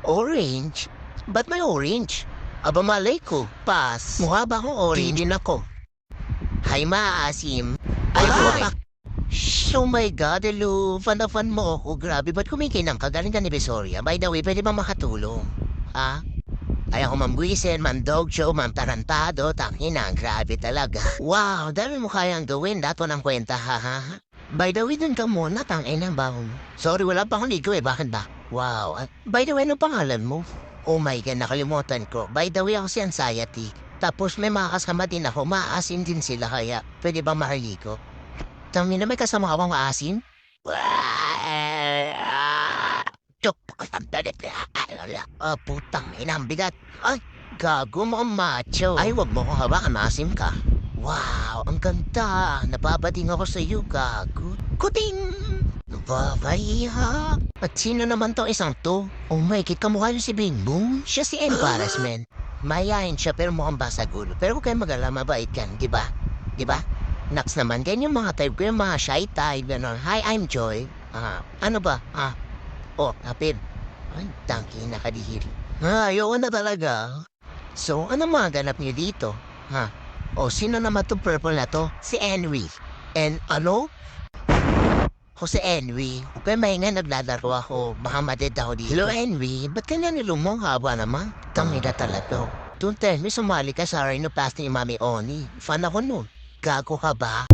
Orange? Ba't may orange? Aba malay ko. Pass. Mukha ba akong orange? Hindi ako. Hay maasim. Ay, buwak. Oh my God, hello. Fan na fan mo ako. Grabe, ba't kumikinang ka? Galing ka ni Visoria. By the way, pwede ba makatulong? Ha? Ay ako mambuisen, mandog show, tarantado, tangina, grabe talaga. Wow, dami mo kayang gawin, dato ng kwenta, ha ha. By the way, dun ka muna, tangina ba? Sorry, wala pa akong ligo eh, bakit ba? Wow, by the way, ano pangalan mo? Oh my God, nakalimutan ko. By the way, ako si Anxiety. Tapos may mga kasama din ako, maasim din sila kaya pwede ba mahaligo? Tangina, may kasama akong maasim? Putang ina, ang bigat. Ay, gago mo ang macho. Ay, wag mo ko hawakan, maasim ka. Wow, ang ganda. Nababating ako sa iyo, gago. Kuting! Babaya. At sino naman to isang to? Oh my God, kamukha niyo si Bing Boom. Siya si Embarrassment. Mayayain siya pero mukhang basagulo. Pero huwag kayong mag-alala, mabait yan, di ba? Di ba? Next naman, ganyan yung mga type ko, yung mga shy type, gano'n. Hi, I'm Joy. Ano ba? Apin. Ay, tangki, nakadihiri. Ayoko na talaga. So, ano mga ganap niyo dito? Sino naman to purple na to? Si Henry. And ano? Si Henry. Huwag kayo maingay, naglalaro ako. Baka maded ako dito. Hello, Henry. Ba't kanya nilumong haba naman? Tangina talaga. Don't tell me, sumali ka sa rhinoplasty ni Mami Oni. Fan ako nun. Gago ka ba?